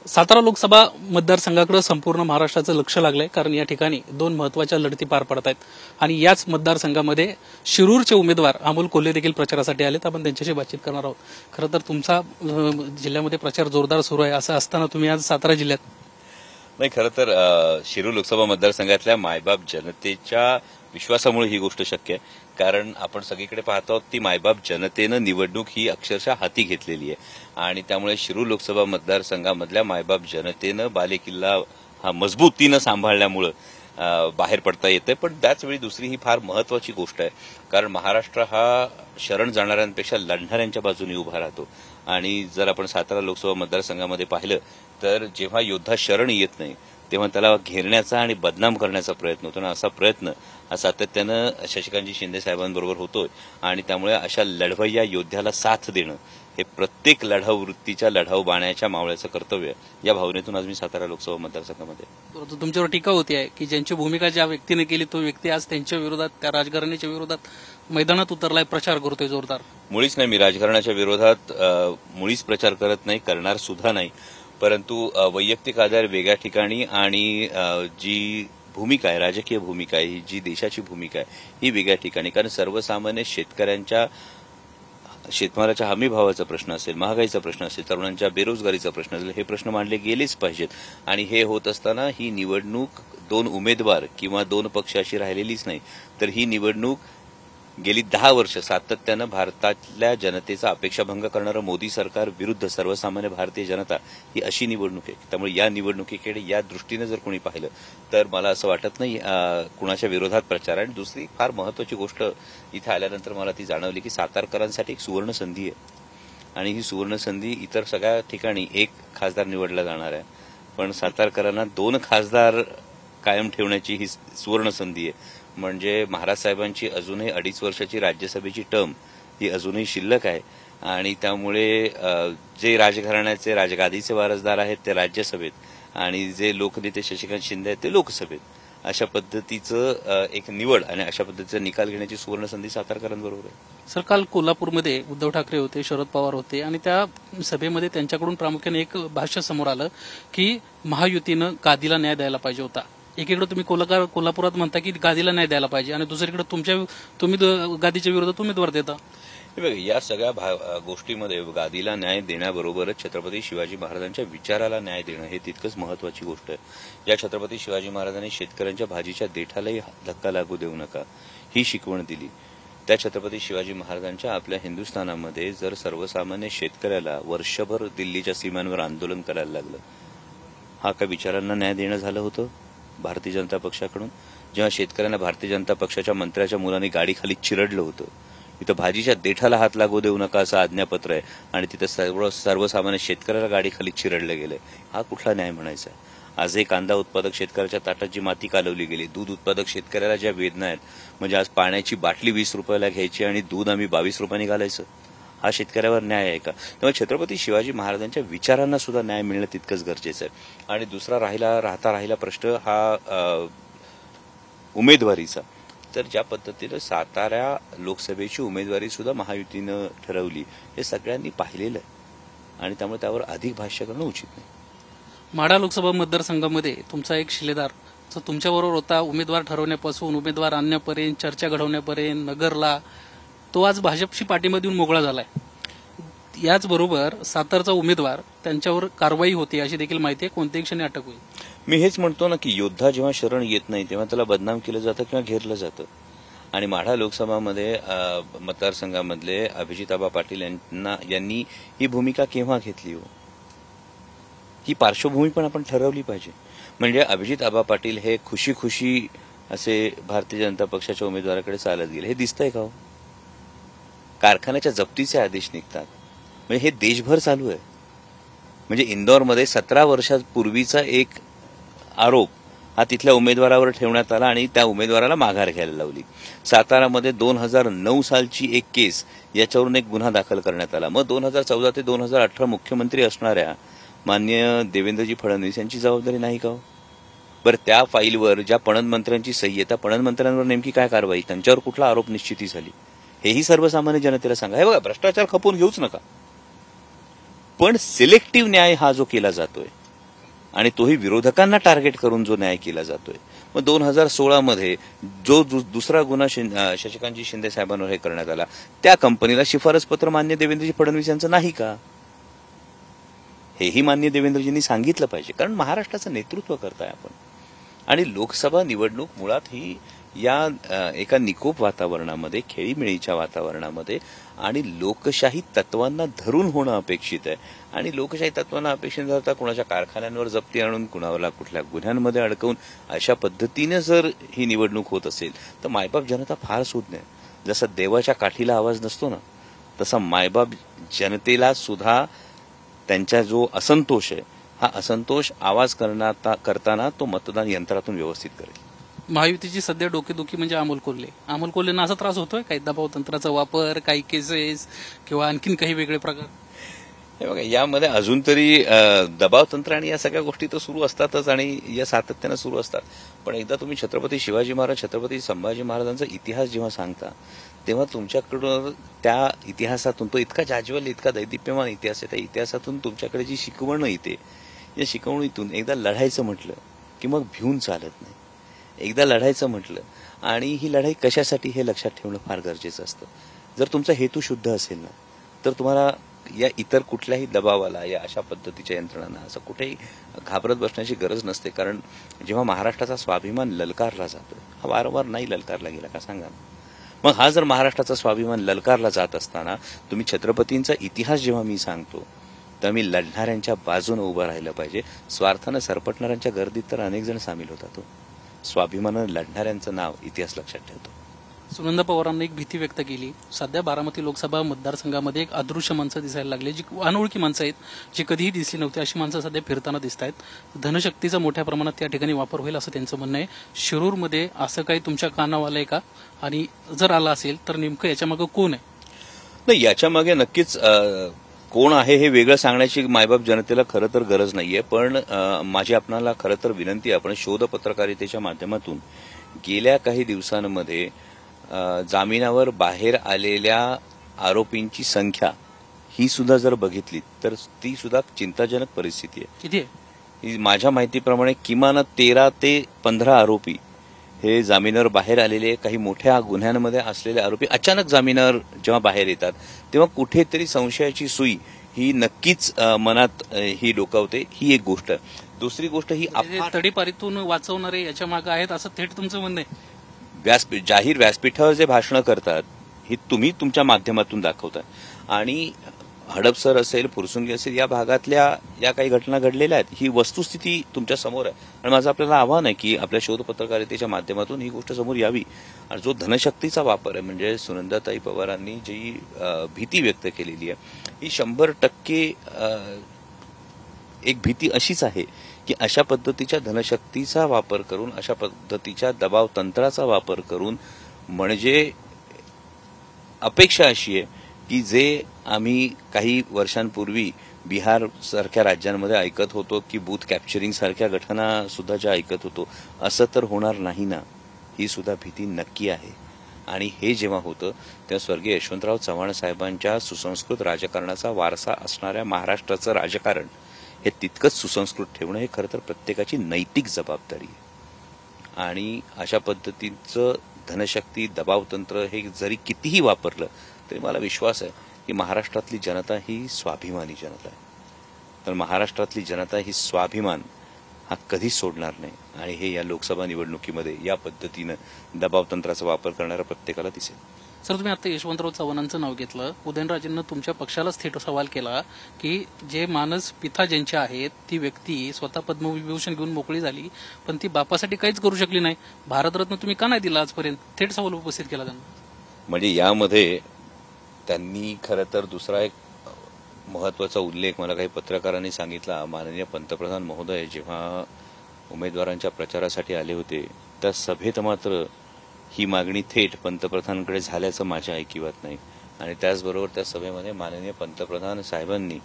सातारा लोकसभा मतदारसंघाकडे संपूर्ण महाराष्ट्राचं लक्ष लागलंय, कारण या ठिकाणी दोन महत्वाच्या लढती पार पडत आहेत आणि याच मतदारसंघामध्ये शिरूरचे उमेदवार अमोल कोल्हे देखील प्रचारासाठी आलेत. आपण त्यांच्याशी बातचीत करणार आहोत. खरं तर तुमचा जिल्ह्यामध्ये प्रचार जोरदार सुरू आहे, असं असताना तुम्ही आज सातारा जिल्ह्यात नाही. खरं तर शिरूर लोकसभा मतदारसंघातल्या मायबाप जनतेच्या विश्वासामुळे ही गोष्ट शक्य आहे. कारण आपण सगळीकडे पाहतो ती मायबाप जनतेनं निवडणूक ही अक्षरशः हाती घेतलेली आहे आणि त्यामुळे शिरूर लोकसभा मतदारसंघामधल्या मायबाप जनतेनं बालेकिल्ला हा मजबूतीनं सांभाळल्यामुळे बाहेर पडता येतंय. पण त्याचवेळी दुसरी ही फार महत्वाची गोष्ट आहे, कारण महाराष्ट्र हा शरण जाणाऱ्यांपेक्षा लढणाऱ्यांच्या बाजूने उभा राहतो. आणि जर आपण सातारा लोकसभा मतदारसंघामध्ये पाहिलं तर जेव्हा योद्धा शरण येत नाही तेव्हा त्याला घेरण्याचा आणि बदनाम करण्याचा प्रयत्न होतो. आणि असा प्रयत्न हा सातत्यानं शशिकांतजी शिंदे साहेबांबरोबर होतोय आणि त्यामुळे अशा लढवय्या योद्ध्याला साथ देणं हे प्रत्येक लढाऊ वृत्तीच्या लढाऊ बाण्याच्या मावळ्याचं कर्तव्य आहे. या भावनेतून आज मी सातारा लोकसभा मतदारसंघामध्ये तुमच्यावर टीका होती आहे की ज्यांची भूमिका ज्या व्यक्तीने केली तो व्यक्ती आज त्यांच्या विरोधात, त्या राजकारण्याच्या विरोधात मैदानात उतरलाय, प्रचार करतोय जोरदार. मुळीच नाही, मी राजकारणाच्या विरोधात मुळीच प्रचार करत नाही, करणार सुद्धा नाही. परंतु वैयक्तिक आधार वेगळ्या ठिकाणी आणि जी भूमिका आहे, राजकीय भूमिका आहे, जी देशाची भूमिका आहे ही वेगळ्या ठिकाणी. कारण सर्वसामान्य शेतकऱ्यांच्या शेतमालाच्या हमी भावाचा प्रश्न असेल, महागाईचा प्रश्न असेल, तरुणांच्या बेरोजगारीचा प्रश्न असेल, हे प्रश्न मांडले गेलेच पाहिजेत. आणि हे होत असताना ही निवडणूक दोन उमेदवार किंवा दोन पक्ष अशी राहिलेलीच नाही, तर ही निवडणूक गेली 10 वर्ष सातत्यानं भारतातल्या जनतेचा अपेक्षाभंग करणारं मोदी सरकार विरुद्ध सर्वसामान्य भारतीय जनता ही अशी निवडणूक आहे. त्यामुळे या निवडणुकीकडे या दृष्टीनं जर कोणी पाहिलं तर मला असं वाटत नाही कुणाच्या विरोधात प्रचार. आणि दुसरी फार महत्वाची गोष्ट इथे आल्यानंतर मला ती जाणवली की सातारकरांसाठी एक सुवर्ण संधी आहे आणि ही सुवर्ण संधी इतर सगळ्या ठिकाणी एक खासदार निवडला जाणार आहे, पण सातारकरांना 2 खासदार कायम ठेवण्याची ही सुवर्ण संधी आहे. म्हणजे महाराज साहेबांची अजूनही 2.5 वर्षाची राज्यसभेची टर्म ही अजूनही शिल्लक आहे आणि त्यामुळे जे राजघराण्याचे राजगादीचे वारसदार आहेत ते राज्यसभेत आणि जे लोकनेते शशिकांत शिंदे आहेत ते लोकसभेत, अशा पद्धतीचं एक निवड आणि अशा पद्धतीचा निकाल घेण्याची सुवर्ण संधी सातारकरांबरोबर आहे. सर, काल कोल्हापूरमध्ये उद्धव ठाकरे होते, शरद पवार होते आणि त्या सभेमध्ये त्यांच्याकडून प्रामुख्याने एक भाष्य समोर आलं की महायुतीनं गादीला न्याय द्यायला पाहिजे होता. एकीकडे तुम्ही कोल्हापुरात म्हणता की गादीला न्याय द्यायला पाहिजे आणि दुसरीकडे तुम्ही गादीच्या विरोधात उमेदवार देता. या सगळ्या गोष्टीमध्ये गादीला न्याय देण्याबरोबरच छत्रपती शिवाजी महाराजांच्या विचाराला न्याय देणं हे तितकंच महत्वाची गोष्ट आहे. ज्या छत्रपती शिवाजी महाराजांनी शेतकऱ्यांच्या भाजीच्या देठालाही धक्का लागू देऊ नका ही शिकवण दिली, त्या छत्रपती शिवाजी महाराजांच्या आपल्या हिंदुस्थानामध्ये जर सर्वसामान्य शेतकऱ्याला वर्षभर दिल्लीच्या सीमांवर आंदोलन करायला लागलं, हा का विचारांना न्याय देणं झालं होतं भारतीय जनता पक्षाकडून? जेव्हा शेतकऱ्यांना भारतीय जनता पक्षाच्या मंत्र्याच्या मुलांनी गाडीखाली चिरडलं होतं, तिथं भाजीच्या देठाला हात लागू देऊ नका असं आज्ञापत्र आहे आणि तिथं सर्वसामान्य शेतकऱ्याला गाडीखाली चिरडलं गेलंय, हा कुठला न्याय म्हणायचा? आजही कांदा उत्पादक शेतकऱ्याच्या ताटात जी माती कालवली गेली, दूध उत्पादक शेतकऱ्याला ज्या वेदना आहेत, म्हणजे आज पाण्याची बाटली 20 रुपयाला घ्यायची आणि दूध आम्ही 22 रुपयांनी घालायचं, हा शेतकऱ्यावर न्याय आहे का? त्यामुळे छत्रपती शिवाजी महाराजांच्या विचारांना सुद्धा न्याय मिळणं तितकंच गरजेचं आहे. आणि दुसरा राहिला प्रश्न हा उमेदवारीचा, तर ज्या पद्धतीनं सातारा लोकसभेची उमेदवारी सुद्धा महायुतीनं ठरवली हे सगळ्यांनी पाहिलेलं आहे आणि त्यामुळे त्यावर अधिक भाष्य करणं उचित नाही. माढा लोकसभा मतदारसंघामध्ये तुमचा एक शिलेदार जो तुमच्याबरोबर होता, उमेदवार ठरवण्यापासून उमेदवार आणण्यापर्यंत, चर्चा घडवण्यापर्यंत, नगरला, तो आज भाजपशी पाठिंबा देऊन मोकळा झालाय. याचबरोबर सातारचा उमेदवार, त्यांच्यावर कारवाई होती अशी देखील माहिती आहे, कोणत्याही क्षणी अटक होईल. मी हेच म्हणतो ना की योद्धा जेव्हा शरण येत नाही तेव्हा त्याला बदनाम केलं जातं किंवा घेरलं जातं. आणि माढा लोकसभामध्ये मतदारसंघामधले अभिजित आबा पाटील यांनी ही भूमिका केव्हा घेतली हो? ही पार्श्वभूमी पण आपण ठरवली पाहिजे. म्हणजे अभिजित आबा पाटील हे खुशी खुशी असे भारतीय जनता पक्षाच्या उमेदवाराकडे चालत गेले, हे दिसतंय का हो? कारखान्याच्या जप्तीचे आदेश निघतात, म्हणजे हे देशभर चालू आहे. म्हणजे इंदोरमध्ये 17 वर्षापूर्वीचा एक आरोप हा तिथल्या उमेदवारावर ठेवण्यात आला आणि त्या उमेदवाराला माघार घ्यायला लावली. सातारामध्ये 2009 सालची एक केस, याच्यावरून एक गुन्हा दाखल करण्यात आला. मग 2014 ते 2018 मुख्यमंत्री असणाऱ्या माननीय देवेंद्रजी फडणवीस यांची जबाबदारी नाही का हो? बरं, त्या फाईलवर ज्या पणन मंत्र्यांची सही आहे त्या पणन मंत्र्यांवर नेमकी काय कारवाई, त्यांच्यावर कुठला आरोप निश्चिती झाली, हेही सर्वसामान्य जनतेला सांगा. हे बघा, भ्रष्टाचार खपवून घेऊच नका, पण सिलेक्टिव्ह न्याय हा जो केला जातोय आणि तोही विरोधकांना टार्गेट करून जो न्याय केला जातोय. मग 2016 मध्ये जो दुसरा गुन्हा शशिकांतजी शिंदे साहेबांवर हे करण्यात आला, त्या कंपनीला शिफारस पत्र मान्य देवेंद्रजी फडणवीस यांचं नाही का, हेही मान्य देवेंद्रजींनी सांगितलं पाहिजे. कारण महाराष्ट्राचं नेतृत्व करताय आपण. आणि लोकसभा निवडणूक मुळात ही या एका निकोप वातावरणामध्ये, खेळीमेळीच्या वातावरणामध्ये आणि लोकशाही तत्वांना धरून होणं अपेक्षित आहे. आणि लोकशाही तत्वांना अपेक्षित धरता कुणाच्या कारखान्यांवर जप्ती आणून, कुणाला कुठल्या गुन्ह्यांमध्ये अडकवून अशा पद्धतीने जर ही निवडणूक होत असेल तर मायबाप जनता फार सुज्ञ आहे. जसा देवाच्या काठीला आवाज नसतो ना, तसा मायबाप जनतेला सुद्धा त्यांचा जो असंतोष आहे, हा असंतोष आवाज करताना तो मतदान यंत्रातून व्यवस्थित करेल. महायुतीची सध्या डोकेदुखी म्हणजे अमोल कोल्हेंना असा त्रास होतोय, काही दबाव तंत्राचा वापर, काही केसेस किंवा आणखीन काही वेगळे प्रकार? हे बघा, यामध्ये अजून तरी दबाव तंत्र आणि या सगळ्या गोष्टी तर सुरू असतातच आणि या सातत्यानं सुरू असतात. पण एकदा तुम्ही छत्रपती शिवाजी महाराज, छत्रपती संभाजी महाराजांचा इतिहास जेव्हा सांगता, तेव्हा तुमच्याकडून त्या इतिहासातून, तो इतका जाज्वल्य, इतका दैदिप्यमान इतिहास आहे, त्या इतिहासातून तुमच्याकडे जी शिकवणं येते, या शिकवणीतून एकदा लढायचं म्हटलं की मग भिवून चालत नाही. एकदा लढायचं म्हटलं आणि ही लढाई कशासाठी हे लक्षात ठेवणं फार गरजेचं असतं. जर तुमचा हेतू शुद्ध असेल ना, तर तुम्हाला या इतर कुठल्याही दबावाला, या अशा पद्धतीच्या यंत्रणांना असं कुठेही घाबरत बसण्याची गरज नसते. कारण जेव्हा महाराष्ट्राचा स्वाभिमान ललकारला जातो, हा वारंवार नाही ललकारला गेला का सांगा. मग हा जर महाराष्ट्राचा स्वाभिमान ललकारला जात असताना तुम्ही छत्रपतींचा इतिहास जेव्हा मी सांगतो, तर मी लढणाऱ्यांच्या बाजूने उभं राहिलं पाहिजे. स्वार्थानं सरपटणाऱ्यांच्या गर्दीत तर अनेक जण सामील होतात. स्वाभिमानानं लढणाऱ्यांचं नाव इतिहास लक्षात ठेवतो. सुनंदा पवारांनी एक भीती व्यक्त केली. सध्या बारामती लोकसभा मतदारसंघामध्ये एक अदृश्य माणसं दिसायला लागले, जी अनोळखी माणसं आहेत, जी कधीही दिसली नव्हती, अशी माणसं सध्या फिरताना दिसत आहेत. धनशक्तीचा मोठ्या प्रमाणात त्या ठिकाणी वापर होईल असं त्यांचं म्हणणं आहे. शिरूरमध्ये असं काही तुमच्या कानावर आलंय का, आणि जर आला असेल तर नेमकं याच्यामागे कोण आहे? नाही, याच्यामागे नक्कीच कोण आहे हे वेगळं सांगण्याची मायबाप जनतेला खरं तर गरज नाहीये. पण माझी आपणाला खरं तर विनंती आहे, आपण शोध पत्रकारितेच्या माध्यमातून गेल्या काही दिवसांमध्ये जामिनावर बाहेर आलेल्या आरोपींची संख्या ही सुद्धा जर बघितली तर ती सुद्धा चिंताजनक परिस्थिती आहे. किती आहे? माझ्या माहितीप्रमाणे किमान 13 ते 15 आरोपी हे जामिनावर बाहेर आलेले, काही मोठ्या गुन्ह्यांमध्ये असलेले आरोपी अचानक जामिनावर जेव्हा बाहेर येतात, तेव्हा कुठेतरी संशयाची सुई ही नक्कीच मनात ही डोकावते. ही एक गोष्ट. दुसरी गोष्ट ही तडीपारीतून वाचवणारे याच्या मागे आहेत असं थेट तुमचं म्हणणं आहे? जाहीर व्यासपीठावर जे भाषणं करतात ही तुम्ही तुमच्या माध्यमातून दाखवता. आणि हडपसर असेल, फुरसुंगी असेल, या भागातल्या या काही घटना घडलेल्या आहेत, ही वस्तुस्थिती तुमच्या समोर आहे. आणि माझं आपल्याला आव्हान आहे की आपल्या शोध पत्रकारितेच्या माध्यमातून ही गोष्ट समोर यावी. आणि जो धनशक्तीचा वापर आहे, म्हणजे सुनंदाताई पवारांनी जी भीती व्यक्त केलेली आहे, ही 100% एक भीती अशीच आहे की अशा पद्धतीच्या धनशक्तीचा वापर करून, अशा पद्धतीच्या दबाव तंत्राचा वापर करून, म्हणजे अपेक्षा अशी आहे की जे आम्ही काही वर्षांपूर्वी बिहार सारख्या राज्यांमध्ये ऐकत होतो की बूथ कॅप्चरिंग सारख्या घटना सुद्धा ज्या ऐकत होतो, असं तर होणार नाही ना, ही सुद्धा भीती नक्की आहे. आणि हे जेव्हा होतं तेव्हा स्वर्गीय यशवंतराव चव्हाण साहेबांच्या सुसंस्कृत राजकारणाचा वारसा असणाऱ्या महाराष्ट्राचं राजकारण हे तितकंच सुसंस्कृत ठेवणं हे खरं तर प्रत्येकाची नैतिक जबाबदारी आहे. आणि अशा पद्धतीचं धनशक्ती, दबावतंत्र हे जरी कितीही वापरलं तरी मला विश्वास आहे की महाराष्ट्रातली जनता ही स्वाभिमानी जनता आहे. तर महाराष्ट्रातली जनता ही स्वाभिमान हा कधीच सोडणार नाही. आणि हे या लोकसभा निवडणुकीमध्ये या पद्धतीनं दबावतंत्राचा वापर करणाऱ्या प्रत्येकाला दिसेल. सर, तुम्ही आता यशवंतराव चव्हाणांचं नाव घेतलं. उदयनराजेंना तुमच्या पक्षालाच थेट सवाल केला की जे मानस पिता ज्यांचे आहेत, ती व्यक्ती स्वतः पद्मविभूषण घेऊन मोकळी झाली, पण ती बापासाठी काहीच करू शकली नाही. भारतरत्न तुम्ही का नाही दिला आजपर्यंत? थेट सवाल उपस्थित केला त्यांना. म्हणजे यामध्ये त्यांनी खरं तर दुसरा एक महत्वाचा उल्लेख मला काही पत्रकारांनी सांगितला. माननीय पंतप्रधान महोदय जेव्हा उमेदवारांच्या प्रचारासाठी आले होते, त्या सभेत मात्र ही मागणी थेट पंतप्रधानांकडे झाल्याचं माझ्या ऐकिवात नाही. आणि त्याचबरोबर त्या सभेमध्ये माननीय पंतप्रधान साहेबांनी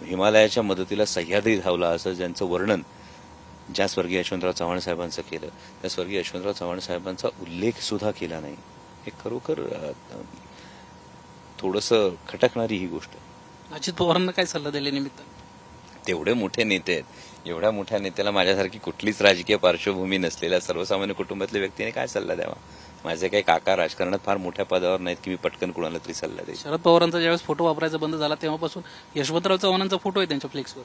हिमालयाच्या मदतीला सह्याद्री धावला असं ज्यांचं वर्णन ज्या स्वर्गीय यशवंतराव चव्हाण साहेबांचं केलं, त्या स्वर्गीय यशवंतराव चव्हाण साहेबांचा उल्लेख सुद्धा केला नाही. हे खरोखर थोडंसं खटकणारी ही गोष्ट. अजित पवारांना काय सल्ला दिल्या निमित्त? एवढे मोठे नेते आहेत, एवढ्या मोठ्या नेत्याला माझ्यासारखी कुठलीच राजकीय पार्श्वभूमी नसलेल्या सर्वसामान्य कुटुंबातल्या व्यक्तीने काय सल्ला द्यावा? माझे काही काका राजकारणात फार मोठ्या पदावर नाहीत की मी पटकन कुणाला तरी सल्ला देईन. शरद पवारांचा ज्यावेळेस फोटो वापरायचा बंद झाला तेव्हापासून यशवंतराव चव्हाणांचा फोटो आहे त्यांच्या फ्लेक्सवर.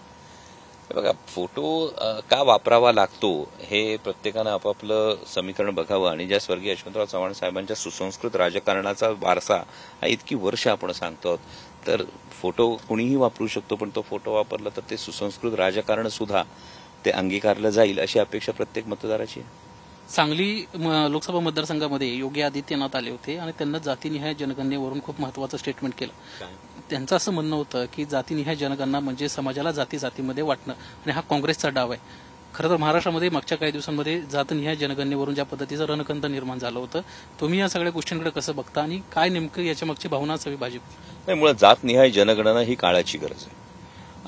बघा, फोटो का वापरावा लागतो हे प्रत्येकानं आपापलं समीकरण बघावं. आणि ज्या स्वर्गीय यशवंतराव चव्हाण साहेबांच्या सुसंस्कृत राजकारणाचा वारसा हा इतकी वर्ष आपण सांगतो, तर फोटो कुणीही वापरू शकतो, पण तो फोटो वापरला तर ते सुसंस्कृत राजकारण सुद्धा ते अंगीकारलं जाईल अशी अपेक्षा प्रत्येक मतदाराची आहे. सांगली लोकसभा मतदारसंघामध्ये योगी आदित्यनाथ आले होते आणि त्यांना जातीनिहाय जनगणनेवरून खूप महत्वाचं स्टेटमेंट केलं. त्यांचं असं म्हणणं होतं की जातीनिहाय जनगणना म्हणजे समाजाला जाती जातीमध्ये वाटणं, आणि हा काँग्रेसचा डाव आहे. खरं तर महाराष्ट्रामध्ये मागच्या काही दिवसांमध्ये जातनिहाय जनगणनेवरून ज्या पद्धतीचं रणकंत निर्माण झालं होतं, तुम्ही या सगळ्या गोष्टींकडे कसं बघता आणि काय नेमकं याच्या मागची भावना असावी भाजप? नाही, मुळात जातनिहाय जनगणना ही काळाची गरज आहे.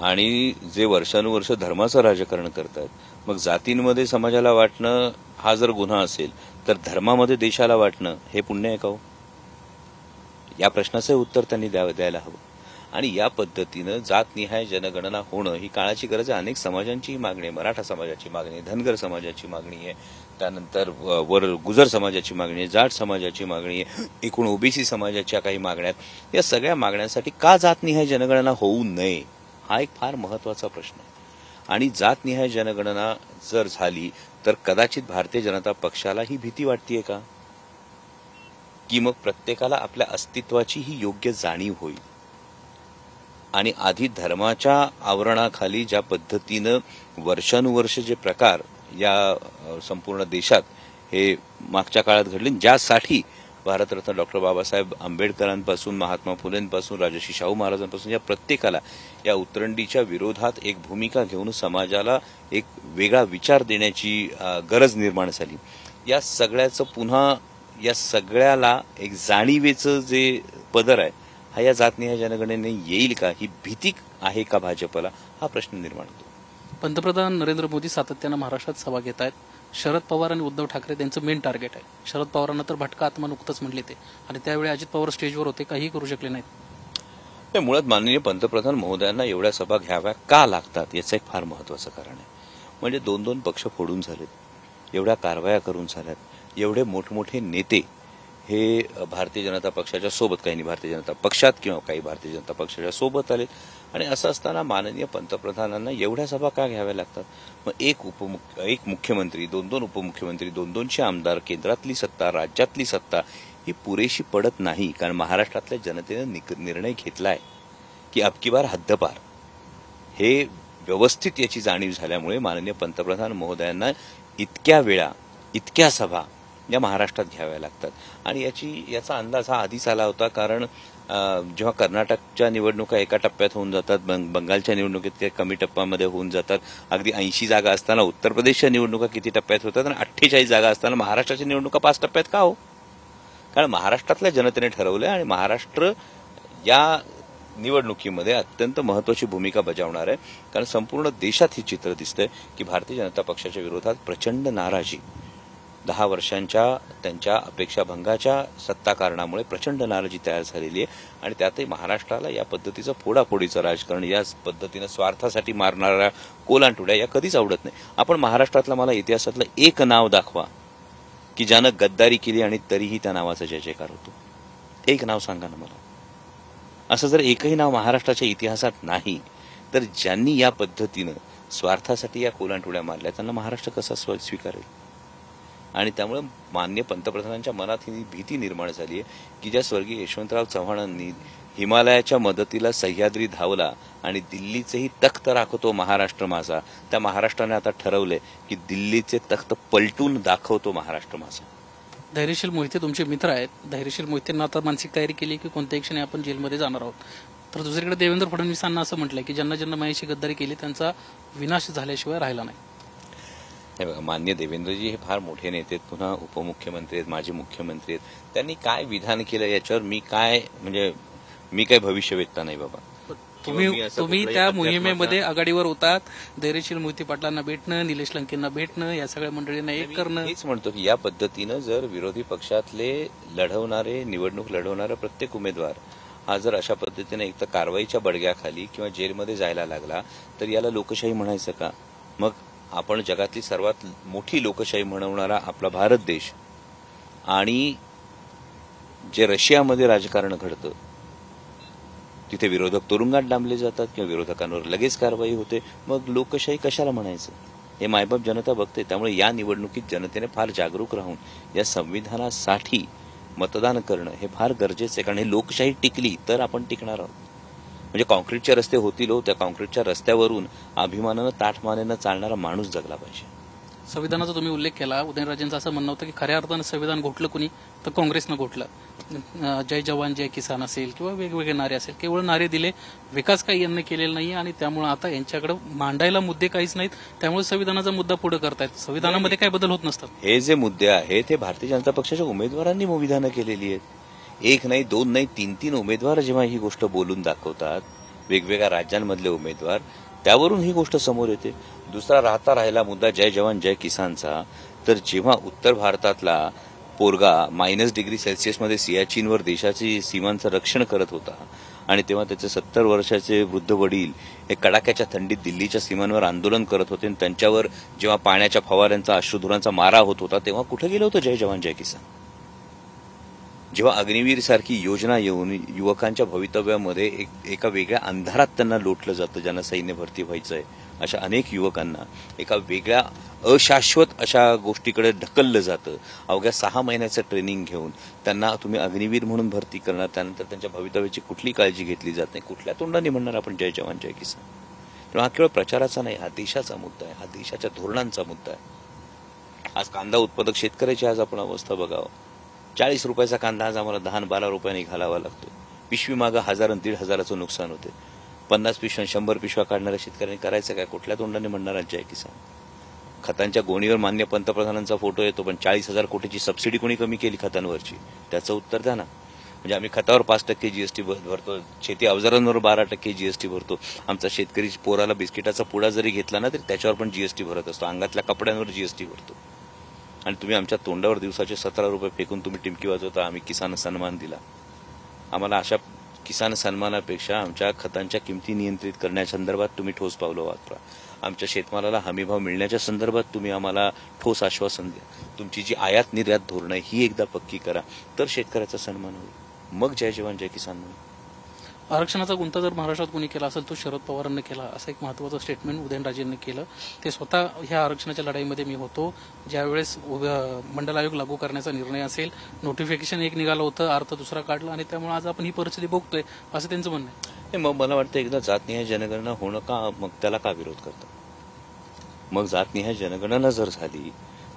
आणि जे वर्षानुवर्ष धर्माचं राजकारण करतात, मग जातींमध्ये समाजाला वाटणं हा जर गुन्हा असेल तर धर्मामध्ये देशाला वाटणं हे पुण्य आहे का हो? या प्रश्नाचं उत्तर त्यांनी द्यायला हवं. आणि या पद्धतीनं जातनिहाय जनगणना होणं ही काळाची गरज आहे. अनेक समाजांची मागणी आहे. मराठा समाजाची मागणी आहे, धनगर समाजाची मागणी आहे, त्यानंतर वर गुजर समाजाची मागणी आहे, जाट समाजाची मागणी आहे, एकूण ओबीसी समाजाच्या काही मागण्या आहेत. या सगळ्या मागण्यांसाठी का जातनिहाय जनगणना होऊ नये हा एक फार महत्वाचा प्रश्न आहे. आणि जातनिहाय जनगणना जर झाली तर कदाचित भारतीय जनता पक्षाला ही भीती वाटतेय का की मग प्रत्येकाला आपल्या अस्तित्वाची ही योग्य जाणीव होईल. आणि आधी धर्माच्या आवरणाखाली ज्या पद्धतीनं वर्षानुवर्ष जे प्रकार या संपूर्ण देशात हे मागच्या काळात घडले, ज्यासाठी भारतरत्न डॉक्टर बाबासाहेब आंबेडकरांपासून महात्मा फुलेंपासून राजर्षी शाहू महाराजांपासून या प्रत्येकाला या उतरंडीच्या विरोधात एक भूमिका घेऊन समाजाला एक वेगळा विचार देण्याची गरज निर्माण झाली. या सगळ्याचं पुन्हा या सगळ्याला एक जाणीवेचं जे पदर आहे हा या जातनिहाय जनगणनेने येईल का, ही भीती आहे का भाजपला, हा प्रश्न निर्माण होतो. पंतप्रधान नरेंद्र मोदी सातत्यानं महाराष्ट्रात सभा घेत आहेत. शरद पवार आणि उद्धव ठाकरे त्यांचं मेन टार्गेट आहे. शरद पवारांना तर भटका आत्मा नुकतंच म्हणले ते, आणि त्यावेळी अजित पवार स्टेजवर होते, काहीही करू शकले नाहीत. मुळात माननीय पंतप्रधान महोदयांना एवढ्या सभा घ्याव्या का लागतात याचं एक फार महत्वाचं कारण आहे. म्हणजे 2-2 पक्ष फोडून झालेत, एवढ्या कारवाया करून झाल्यात, एवढे मोठमोठे नेते हे भारतीय जनता पक्षाच्या सोबत, काही भारतीय जनता पक्षात किंवा काही भारतीय जनता पक्षाच्या सोबत आले. आणि असं असताना माननीय पंतप्रधानांना एवढ्या सभा का घ्याव्या लागतात? मग एक मुख्यमंत्री, 2-2 उपमुख्यमंत्री, 2-2चे आमदार, केंद्रातली सत्ता, राज्यातली सत्ता ही पुरेशी पडत नाही. कारण महाराष्ट्रातल्या जनतेनं निर्णय घेतलाय की अबकी बार हद्दपार. हे व्यवस्थित याची जाणीव झाल्यामुळे माननीय पंतप्रधान महोदयांना इतक्या वेळा, इतक्या सभा या महाराष्ट्रात घ्याव्या लागतात. आणि याचा अंदाज हा आधीच आला होता. कारण जेव्हा कर्नाटकच्या निवडणुका एका टप्प्यात होऊन जातात, बंगालच्या निवडणुकीत काही कमी टप्प्यामध्ये होऊन जातात, अगदी 80 जागा असताना उत्तर प्रदेशच्या निवडणुका किती टप्प्यात होतात, आणि 48 जागा असताना महाराष्ट्राच्या निवडणुका 5 टप्प्यात का हो? कारण महाराष्ट्रातल्या जनतेने ठरवलंय आणि महाराष्ट्र या निवडणुकीमध्ये अत्यंत महत्वाची भूमिका बजावणार आहे. कारण संपूर्ण देशात हे चित्र दिसतंय की भारतीय जनता पक्षाच्या विरोधात प्रचंड नाराजी, 10 वर्षांच्या त्यांच्या अपेक्षाभंगाच्या सत्ताकारणामुळे प्रचंड नाराजी तयार झालेली आहे. आणि त्यातही महाराष्ट्राला या पद्धतीचं फोडाफोडीचं राजकारण, या पद्धतीनं स्वार्थासाठी मारणाऱ्या कोलांटुड्या या कधीच आवडत नाही. आपण महाराष्ट्रातलं, मला इतिहासातलं एक नाव दाखवा की ज्यानं गद्दारी केली आणि तरीही त्या नावाचा जय जयकार होतो. एक नाव सांगा ना मला. असं जर एकही नाव महाराष्ट्राच्या इतिहासात नाही तर ज्यांनी या पद्धतीनं स्वार्थासाठी या कोलांटुड्या मारल्या त्यांना महाराष्ट्र कसा स्वीकारेल? आणि त्यामुळे माननीय पंतप्रधानांच्या मनात ही भीती निर्माण झाली आहे की ज्या स्वर्गीय यशवंतराव चव्हाणांनी हिमालयाच्या मदतीला सह्याद्री धावला आणि दिल्लीचेही तख्त राखतो महाराष्ट्र माझा, त्या महाराष्ट्राने आता ठरवले की दिल्लीचे तख्त पलटून दाखवतो महाराष्ट्र माझा. धैर्यशील मोहिते तुमचे मित्र आहेत. धैर्यशील मोहितेंना आता मानसिक तयारी केली की कोणत्याही क्षणी आपण जेलमध्ये जाणार आहोत. तर दुसरीकडे देवेंद्र फडणवीसांना असं म्हटलंय की ज्यांना ज्यांना माझ्याशी गद्दारी केली त्यांचा विनाश झाल्याशिवाय राहिला नाही. मान्य देवेंद्रजी हे फार मोठे नेते आहेत, पुन्हा उपमुख्यमंत्री आहेत, माजी मुख्यमंत्री आहेत. त्यांनी काय विधान केलं याच्यावर मी काय भविष्यवेत्ता नाही बाबा. तुम्ही त्या मोहिमेमध्ये आघाडीवर होतात. धैर्यशील मोहिते पाटलांना भेटणं, निलेश लंकेंना भेटणं, या सगळ्या मंडळींना एक करणं. हेच म्हणतो की या पद्धतीनं जर विरोधी पक्षातले निवडणूक लढवणारे प्रत्येक उमेदवार हा जर अशा पद्धतीने एक तर कारवाईच्या बडग्याखाली किंवा जेलमध्ये जायला लागला तर याला लोकशाही म्हणायचं का? मग आपण जगातली सर्वात मोठी लोकशाही म्हणवणारा आपला भारत देश आणि जे रशियामध्ये राजकारण घडतं तिथे विरोधक तुरुंगात डांबले जातात किंवा विरोधकांवर लगेच कारवाई होते, मग लोकशाही कशाला म्हणायचं? हे मायबाप जनता बघते. त्यामुळे या निवडणुकीत जनतेने फार जागरूक राहून या संविधानासाठी मतदान करणं हे फार गरजेचं आहे. कारण हे लोकशाही टिकली तर आपण टिकणार आहोत. म्हणजे कॉन्क्रीटचे रस्ते होतील हो, त्या कॉन्क्रीटच्या रस्त्यावरून अभिमानानं ताठमानेनं चालणारा माणूस जगला पाहिजे. संविधानाचा तुम्ही उल्लेख केला. उदयनराजेंचं असं म्हणणं होतं की खऱ्या अर्थानं संविधान घोटलं कुणी तर काँग्रेसनं घोटलं. जय जवान जय किसान असेल किंवा वेगवेगळे नारे असेल, केवळ नारे दिले, विकास काही यांनी केलेला नाही आणि त्यामुळे आता यांच्याकडे मांडायला मुद्दे काहीच नाहीत. त्यामुळे संविधानाचा मुद्दा पुढे करतायत. संविधानामध्ये काही बदल होत नसतात. हे जे मुद्दे आहेत हे भारतीय जनता पक्षाच्या उमेदवारांनी विधानं केलेली आहेत. एक नाही, दोन नाही, तीन उमेदवार जेव्हा ही गोष्ट बोलून दाखवतात, वेगवेगळ्या राज्यांमधले उमेदवार, त्यावरून ही गोष्ट समोर येते. दुसरा राहिला मुद्दा जय जवान जय किसानचा. तर जेव्हा उत्तर भारतातला पोरगा -डिग्री सेल्सिअसमध्ये सियाचीनवर देशाची सीमांचं रक्षण करत होता आणि तेव्हा त्याचे 70 वर्षाचे वृद्ध वडील हे कडाक्याच्या थंडीत दिल्लीच्या सीमांवर आंदोलन करत होते आणि त्यांच्यावर जेव्हा पाण्याच्या फवाऱ्यांचा अश्रुधुरांचा मारा होत होता तेव्हा कुठे गेलं होतं जय जवान जय किसान? जेव्हा अग्निवीर सारखी योजना येऊन युवकांच्या भवितव्यामध्ये एका वेगळ्या अंधारात त्यांना लोटलं जातं, ज्यांना सैन्य भरती व्हायचंय अशा अनेक युवकांना एका वेगळ्या अशाश्वत अशा गोष्टीकडे ढकललं जातं. अवघ्या 6 महिन्याचं ट्रेनिंग घेऊन त्यांना तुम्ही अग्निवीर म्हणून भरती करणार, त्यानंतर त्यांच्या भवितव्याची कुठली काळजी घेतली जात नाही. कुठल्या तोंडाने म्हणणार आपण जय जवान जय किसान? तेव्हा हा केवळ प्रचाराचा नाही, हा देशाचा मुद्दा आहे, हा देशाच्या धोरणांचा मुद्दा आहे. आज कांदा उत्पादक शेतकऱ्याची आज आपण अवस्था बघावं. 40 रुपयाचा कांदा आज आम्हाला 10-12 रुपयांनी घालावा लागतो. पिशवी मागं 1000-1500चं नुकसान होते. 50 पिशव्या 100 पिशव्या काढणाऱ्या शेतकऱ्यांनी करायचं काय? कुठल्या तोंडाने म्हणणार जय किसान? खतांच्या गोणीवर मान्य पंतप्रधानांचा फोटो येतो, पण 40,000 कोटीची सबसिडी कोणी कमी केली खतांवरची? त्याचं उत्तर द्या ना. म्हणजे आम्ही खतावर 5% जीएसटी भरतो, शेती अवजारांवर 12% जीएसटी भरतो. आमचा शेतकरी पोराला बिस्किटाचा पुडा जरी घेतला ना तरी त्याच्यावर पण जीएसटी भरत असतो, अंगातल्या कपड्यांवर जीएसटी भरतो. आणि तुम्ही आमच्या तोंडावर दिवसाचे 17 रुपये फेकून तुम्ही टिमकी वाजवता आम्ही किसान सन्मान दिला. आम्हाला अशा किसान सन्मानापेक्षा आमच्या खतांच्या किमती नियंत्रित करण्याच्या संदर्भात तुम्ही ठोस पावलं वापरा. आमच्या शेतमालाला हमीभाव मिळण्याच्या संदर्भात तुम्ही आम्हाला ठोस आश्वासन द्या. तुमची जी आयात निर्यात धोरणं आहे ही एकदा पक्की करा, तर शेतकऱ्याचा सन्मान होईल. मग जय जवान जय किसान होईल. आरक्षणाचा गुंता जर महाराष्ट्रात कोणी केला असेल तो शरद पवारांनी केला, असं एक महत्त्वाचं स्टेटमेंट उदयनराजेंनी केलं. ते स्वतः ह्या आरक्षणाच्या लढाईमध्ये मी होतो ज्यावेळेस मंडल आयोग लागू करण्याचा निर्णय असेल, नोटिफिकेशन एक निघालं होतं, अर्थ दुसरा काढला आणि त्यामुळे आज आपण ही परिस्थिती भोगतोय असं त्यांचं म्हणणं आहे. मग मला वाटतं एकदा जातनिहाय जनगणना होणं का, मग त्याला का विरोध करतात? मग जातनिहाय जनगणना जर झाली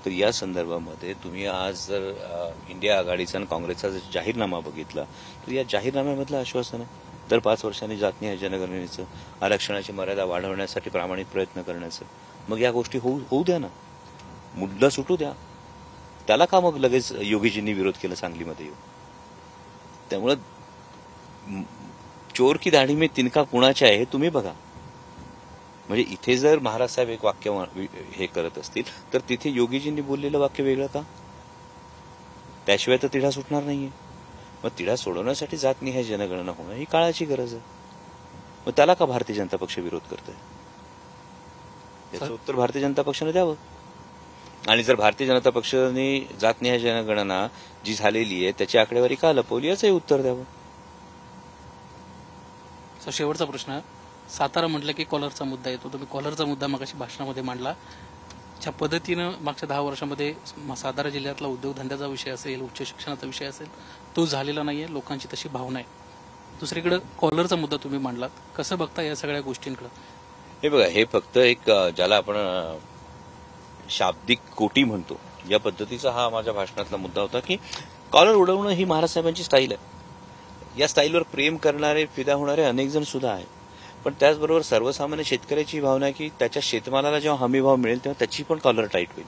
तर या संदर्भामध्ये तुम्ही आज जर इंडिया आघाडीचा आणि काँग्रेसचा जर जाहीरनामा बघितला तर या जाहीरनाम्यामधलं आश्वासन आहे दर 5 वर्षांनी जातनिहाय जनगणनेचं, आरक्षणाची मर्यादा वाढवण्यासाठी प्रामाणिक प्रयत्न करण्याचं. मग या गोष्टी होऊ द्या ना, मुद्दा सुटू द्या. त्याला का मग लगेच योगीजींनी विरोध केला सांगलीमध्ये येऊन? त्यामुळं चोर की दाढी में तिनका कुणाच्या आहे हे तुम्ही बघा. म्हणजे इथे जर महाराज साहेब एक वाक्य हे करत असतील तर तिथे योगीजींनी बोललेलं वाक्य वेगळं का? त्याशिवाय तर तिढा सुटणार नाहीये. मग तिढा सोडवण्यासाठी जातनिहाय जनगणना होणं ही काळाची गरज आहे. मग त्याला का भारतीय जनता पक्ष विरोध करतोय? याचं उत्तर भारतीय जनता पक्षाने द्यावं. आणि जर भारतीय जनता पक्षाने जातनिहाय जनगणना जी झालेली आहे त्याची आकडेवारी का लपवली याचंही उत्तर द्यावं. शेवटचा प्रश्न, सातारा म्हटलं की कॉलरचा मुद्दा येतो. तुम्ही कॉलरचा मुद्दा मागाशी भाषणामध्ये मांडला. ज्या पद्धतीनं मागच्या 10 वर्षामध्ये सातारा जिल्ह्यातला उद्योगधंद्याचा विषय असेल, उच्च शिक्षणाचा विषय असेल, तो झालेला नाहीये. लोकांची तशी भावना आहे. दुसरीकडे कॉलरचा मुद्दा तुम्ही मांडलात. कसं बघता या सगळ्या गोष्टींकडे? हे बघा, हे फक्त एक ज्याला आपण शाब्दिक कोटी म्हणतो या पद्धतीचा हा माझ्या भाषणातला मुद्दा होता की कॉलर उडवणं ही महाराज साहेबांची स्टाईल आहे. या स्टाईलवर प्रेम करणारे, फिदा होणारे अनेक जण सुद्धा आहेत. पण त्याचबरोबर सर्वसामान्य शेतकऱ्याची भावना आहे की त्याच्या शेतमालाला जेव्हा हमीभाव मिळेल तेव्हा त्याची पण कॉलर टाईट होईल.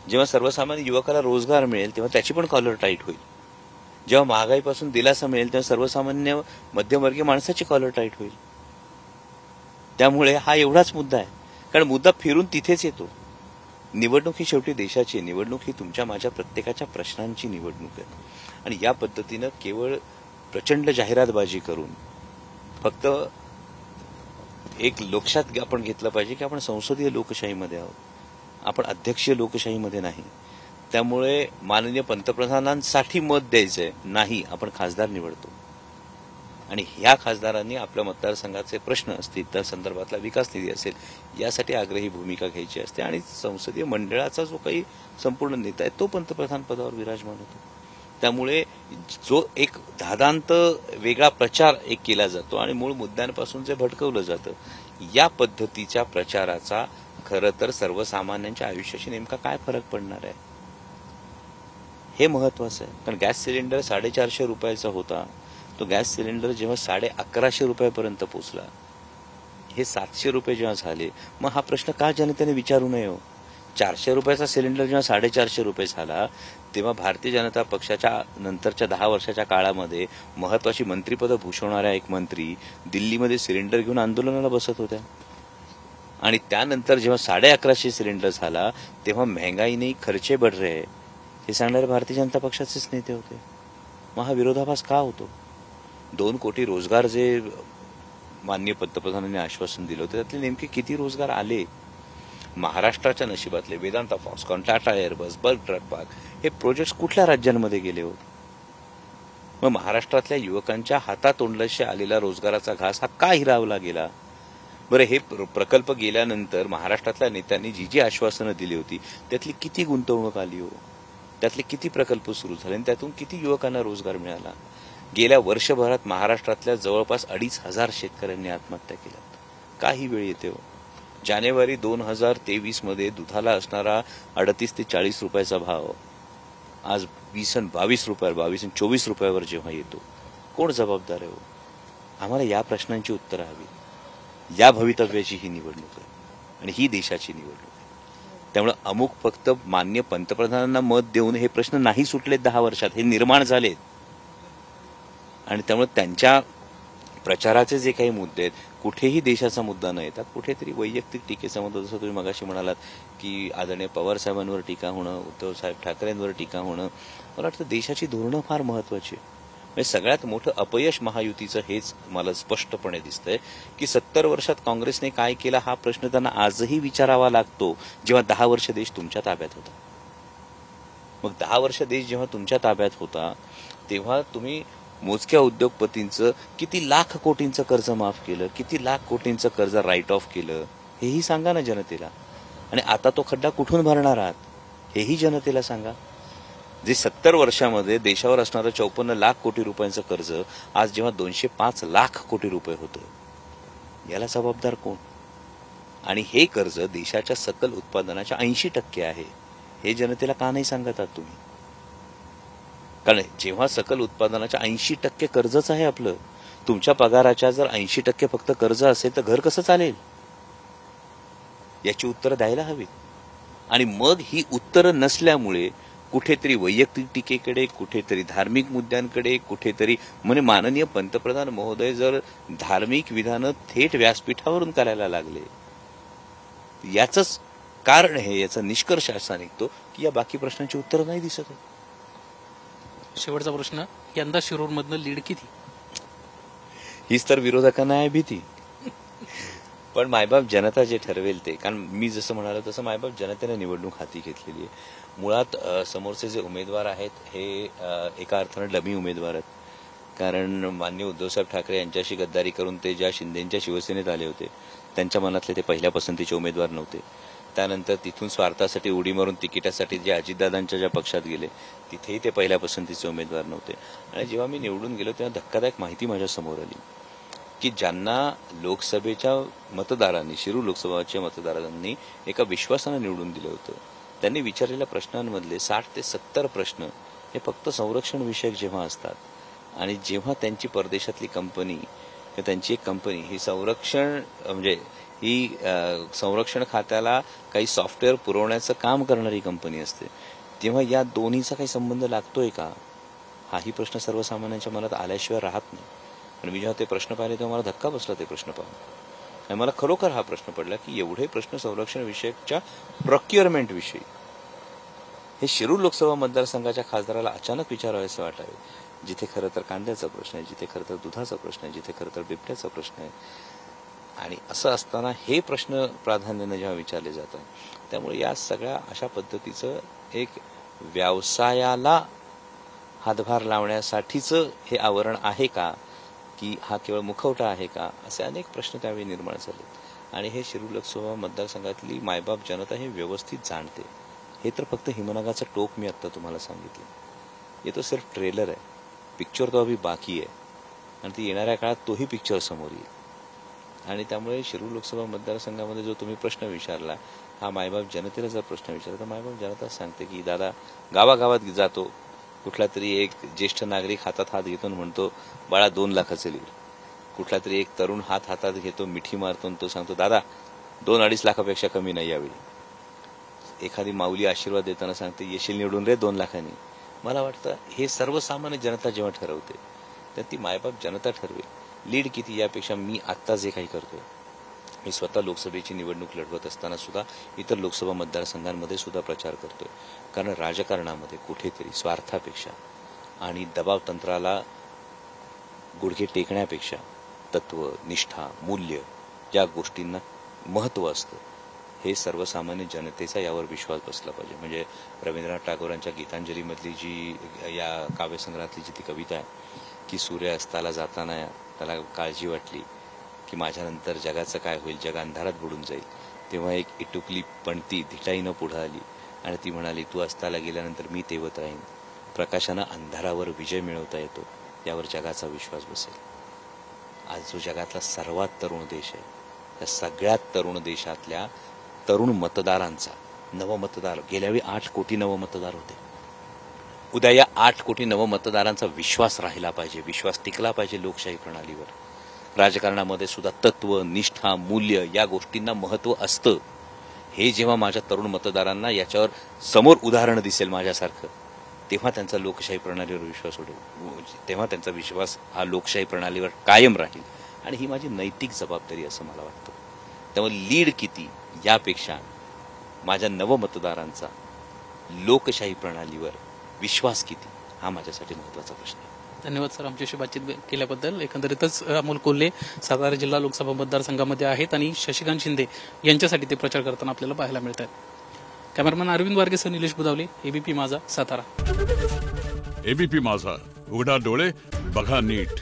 जेव्हा सर्वसामान्य युवकाला रोजगार मिळेल तेव्हा त्याची पण कॉलर टाईट होईल. जेव्हा महागाईपासून दिलासा मिळेल तेव्हा सर्वसामान्य मध्यमवर्गीय माणसाची कॉलर टाईट होईल. त्यामुळे हा एवढाच मुद्दा आहे. कारण मुद्दा फिरून तिथेच येतो. निवडणूक ही शेवटी देशाची, निवडणूक ही तुमच्या माझ्या प्रत्येकाच्या प्रश्नांची निवडणूक आहे. आणि या पद्धतीनं केवळ प्रचंड जाहिरातबाजी करून फक्त एक लक्षात आपण घेतलं पाहिजे की आपण संसदीय लोकशाहीमध्ये आहोत, आपण अध्यक्षीय लोकशाहीमध्ये नाही. त्यामुळे माननीय पंतप्रधानांसाठी मत द्यायचंय नाही, आपण खासदार निवडतो आणि ह्या खासदारांनी आपल्या मतदारसंघाचे प्रश्न असतील, त्या संदर्भातला विकास निधी असेल, यासाठी आग्रही भूमिका घ्यायची असते आणि संसदीय मंडळाचा जो काही संपूर्ण नेता आहे तो पंतप्रधान पदावर विराजमान होतो. त्यामुळे जो एक धादांत वेगळा प्रचार एक केला जातो आणि मूळ मुद्द्यांपासून जे भटकवलं जातं, या पद्धतीच्या प्रचाराचा खरं तर सर्वसामान्यांच्या आयुष्याशी नेमका काय फरक पडणार आहे हे महत्वाचं आहे. कारण गॅस सिलेंडर 450 रुपयाचा होता, तो गॅस सिलेंडर जेव्हा 1150 रुपयापर्यंत पोहोचला, हे 700 रुपये जेव्हा झाले, मग हा प्रश्न का जनतेने विचारू नये हो? 400 रुपयाचा सिलेंडर जेव्हा 450 रुपये झाला, तेव्हा भारतीय जनता पक्षाच्या नंतरच्या 10 वर्षाच्या काळामध्ये महत्वाची मंत्रिपदं भूषवणाऱ्या एक मंत्री दिल्लीमध्ये सिलेंडर घेऊन आंदोलनाला बसत होत्या आणि त्यानंतर जेव्हा 1150 सिलेंडर झाला, तेव्हा महंगाई नाही खर्चे बढ़ रहे हे सांगणारे भारतीय जनता पक्षाचेच नेते होते. मग हा विरोधाभास का होतो? 2 कोटी रोजगार जे माननीय पंतप्रधानांनी आश्वासन दिलं होतं, त्यातले नेमके किती रोजगार आले? महाराष्ट्राच्या नशिबातले Vedanta Foxconn, Tata Airbus, bulk truck park हे प्रोजेक्ट्स कुठल्या राज्यांमध्ये गेले होते? मग महाराष्ट्रातल्या युवकांच्या हातातोंडलाशी आलेला रोजगाराचा घास हा का हिरावला गेला? बरं, हे प्रकल्प गेल्यानंतर महाराष्ट्रातल्या नेत्यांनी जी जी आश्वासनं दिली होती, त्यातली किती गुंतवणूक आली हो? त्यातले किती प्रकल्प सुरू झाले आणि त्यातून किती युवकांना रोजगार मिळाला? गेल्या वर्षभरात महाराष्ट्रातल्या जवळपास 2,500 शेतकऱ्यांनी आत्महत्या केल्या. काही वेळ येते हो. जानेवारी 2023 मध्ये दुधाला असणारा 38 ते 40 रुपयाचा भाव आज 20 आणि 22 रुपयावर, 22 आणि 24 रुपयावर जेव्हा येतो, कोण जबाबदार आहे हो? आम्हाला या प्रश्नांची उत्तरं हवी. या भवितव्याची ही निवडणूक आहे आणि ही देशाची निवडणूक आहे. त्यामुळे अमुक फक्त मान्य पंतप्रधानांना मत देऊन हे प्रश्न नाही सुटलेत 10 वर्षात, हे निर्माण झालेत आणि त्यामुळे त्यांच्या प्रचाराचे जे काही मुद्दे आहेत, कुठेही देशाचा मुद्दा न येतात कुठेतरी वैयक्तिक टीकेचा मुद्दा, जसं तुम्ही मगाशी म्हणालात की आदरणीय पवार साहेबांवर टीका होणं, उद्धव साहेब ठाकरेंवर टीका होणं, मला वाटतं देशाची धोरणं फार महत्वाची आहे. म्हणजे सगळ्यात मोठं अपयश महायुतीचं हेच मला स्पष्टपणे दिसतंय की 70 वर्षात काँग्रेसने काय केलं हा प्रश्न त्यांना आजही विचारावा लागतो, जेव्हा 10 वर्ष देश तुमच्या ताब्यात होता. मग 10 वर्ष देश जेव्हा तुमच्या ताब्यात होता, तेव्हा तुम्ही मोजक्या उद्योगपतींचं किती लाख कोटींचं कर्ज माफ केलं, किती लाख कोटींचं कर्ज राईट ऑफ केलं, हेही सांगा ना जनतेला. आणि आता तो खड्डा कुठून भरणार आहात हेही जनतेला सांगा. जे 70 वर्षामध्ये देशावर असणारं 54 लाख कोटी रुपयांचं कर्ज आज जेव्हा 205 लाख कोटी रुपये होतं, याला जबाबदार कोण? आणि हे कर्ज देशाच्या सकल उत्पादनाच्या 80% आहे. हे जनतेला का नाही सांगत आहात तुम्ही? कारण जेव्हा सकल उत्पादनाच्या 80% कर्जच आहे आपलं, तुमच्या पगाराच्या जर 80% फक्त कर्ज असेल तर घर कसं चालेल? याची उत्तरं द्यायला हवीत. आणि मग ही उत्तरं नसल्यामुळे कुठेतरी वैयक्तिक टीकेकडे, कुठेतरी धार्मिक मुद्द्यांकडे, कुठेतरी म्हणजे माननीय पंतप्रधान महोदय जर धार्मिक विधानं थेट व्यासपीठावरून करायला लागले, याचंच कारण हे, याचा निष्कर्ष असा निघतो की या बाकी प्रश्नांची उत्तरं नाही दिसत. शेवटचा प्रश्न, यंदा शिरूरमधनं लीड किती? हीच तर विरोधकांना आहे भीती. पण मायबाप जनता जे ठरवेल ते, कारण मी जसं म्हणालो तसं मायबाप जनतेने निवडणूक हाती घेतलेली आहे. मुळात समोरचे जे उमेदवार आहेत हे एका अर्थानं डमी उमेदवार आहेत. कारण माननीय उद्धवसाहेब ठाकरे यांच्याशी गद्दारी करून ते ज्या शिंदेच्या शिवसेनेत आले होते, त्यांच्या मनातले ते पहिल्या पसंतीचे उमेदवार नव्हते. त्यानंतर तिथून स्वार्थासाठी उडी मारून तिकिटासाठी जे अजितदादांच्या ज्या पक्षात गेले, तिथेही ते पहिल्या पसंतीचे उमेदवार नव्हते. आणि जेव्हा मी निवडून गेलो तेव्हा धक्कादायक माहिती माझ्या समोर आली की ज्यांना लोकसभेच्या मतदारांनी, शिरूर लोकसभाच्या मतदारांनी एका विश्वासानं निवडून दिलं होतं, त्यांनी विचारलेल्या प्रश्नांमधले 60 ते 70 प्रश्न हे फक्त संरक्षण विषयक जेव्हा असतात आणि जेव्हा त्यांची परदेशातली कंपनी किंवा त्यांची एक कंपनी ही संरक्षण म्हणजे ही संरक्षण खात्याला काही सॉफ्टवेअर पुरवण्याचं काम करणारी कंपनी असते, तेव्हा या दोन्हीचा काही संबंध लागतोय का, हाही प्रश्न सर्वसामान्यांच्या मनात आल्याशिवाय राहत नाही. आणि मी जेव्हा ते प्रश्न पाहिले तेव्हा मला धक्का बसला ते प्रश्न पाहून. आणि मला खरोखर हा प्रश्न पडला की एवढे प्रश्न संरक्षण विषयकच्या प्रोक्युअरमेंट विषयी हे शिरूर लोकसभा मतदारसंघाच्या खासदाराला अचानक विचारावेसे वाटावे. जिथे खरं तर कांद्याचा प्रश्न आहे, जिथे खरं तर दुधाचा प्रश्न आहे, जिथे खरं तर बिबट्याचा प्रश्न आहे. आणि असं असताना हे प्रश्न प्राधान्याने जेव्हा विचारले जातात, त्यामुळे या सगळ्या अशा पद्धतीचं एक व्यवसायाला हातभार लावण्यासाठीच हे आवरण आहे का, की हा केवळ मुखवटा आहे का, असे अनेक प्रश्न त्यावेळी निर्माण झाले. आणि हे शिरूर लोकसभा मतदारसंघातली मायबाप जनता हे व्यवस्थित जाणते. हे तर फक्त हिमनगाचं टोक मी आत्ता तुम्हाला सांगितलं. हे तो सिर्फ ट्रेलर आहे. पिक्चर तो अभी बाकी आहे आणि ती येणाऱ्या काळात तोही पिक्चर समोर येईल. आणि त्यामुळे शिरूर लोकसभा मतदारसंघामध्ये जो तुम्ही प्रश्न विचारला, हा मायबाप जनतेला जर प्रश्न विचारला तर मायबाप जनता सांगते की दादा गावागावात जातो, कुठला तरी एक ज्येष्ठ नागरिक हातात हात घेतो म्हणतो बाळा 2 लाखाचं लीड. कुठला तरी एक तरुण हातात घेतो, मिठी मारतो, तो सांगतो दादा 2-2.5 लाखापेक्षा कमी नाही यावेळी. एखादी माऊली आशीर्वाद देताना सांगते येशील निवडून रे 2 लाखांनी. मला वाटतं हे सर्वसामान्य जनता जेव्हा ठरवते तर ती मायबाप जनता ठरवेल. लीड किती यापेक्षा मी आत्ता जे काही करतोय, मी स्वतः लोकसभेची निवडणूक लढवत असताना सुद्धा इतर लोकसभा मतदारसंघांमध्ये सुद्धा प्रचार करतोय. कारण राजकारणामध्ये कुठेतरी स्वार्थापेक्षा आणि दबाव तंत्राला गुडघे टेकण्यापेक्षा तत्व, निष्ठा, मूल्य या गोष्टींना महत्त्व असतं. हे सर्वसामान्य जनतेचा यावर विश्वास बसला पाहिजे. म्हणजे रवींद्रनाथ टागोरांच्या गीतांजलीमधली जी या काव्यसंग्रहातली जी ती कविता आहे की सूर्य अस्ताला जाताना त्याला काळजी वाटली की माझ्यानंतर जगाचं काय होईल, जग अंधारात बुडून जाईल. तेव्हा एक इटुकली पणती धिटाईनं पुढं आली आणि ती म्हणाली तू अस्ताला गेल्यानंतर मी तेवत राहीन. प्रकाशानं अंधारावर विजय मिळवता येतो, यावर जगाचा विश्वास बसेल. आज जो जगातला सर्वात तरुण देश आहे, त्या सगळ्यात तरुण देशातल्या तरुण मतदारांचा, नवमतदार, गेल्यावेळी 8 कोटी नवमतदार होते. उद्या या 8 कोटी नवमतदारांचा विश्वास राहिला पाहिजे, विश्वास टिकला पाहिजे लोकशाही प्रणालीवर. राजकारणामध्ये सुद्धा तत्व, निष्ठा, मूल्य या गोष्टींना महत्त्व असतं. हे जेव्हा माझ्या तरुण मतदारांना याच्यावर समोर उदाहरण दिसेल माझ्यासारखं, तेव्हा त्यांचा लोकशाही प्रणालीवर विश्वास उडेल, तेव्हा त्यांचा विश्वास हा लोकशाही प्रणालीवर कायम राहील. आणि ही माझी नैतिक जबाबदारी असं मला वाटतं. त्यामुळे लीड किती यापेक्षा माझ्या नवमतदारांचा लोकशाही प्रणालीवर विश्वास किती हा माझ्यासाठी महत्त्वाचा प्रश्न आहे. धन्यवाद सर आमच्याशी बातचीत केल्याबद्दल. एकंदरीतच अमोल कोल्हे सातारा जिल्हा लोकसभा मतदारसंघामध्ये आहेत आणि शशिकांत शिंदे यांच्यासाठी ते प्रचार करताना आपल्याला पाहायला मिळत आहेत. कॅमेरामॅन अरविंद वारगेसह निलेश बुधावले, एबीपी माझा, सातारा. एबीपी माझा, उघडा डोळे बघा नीट.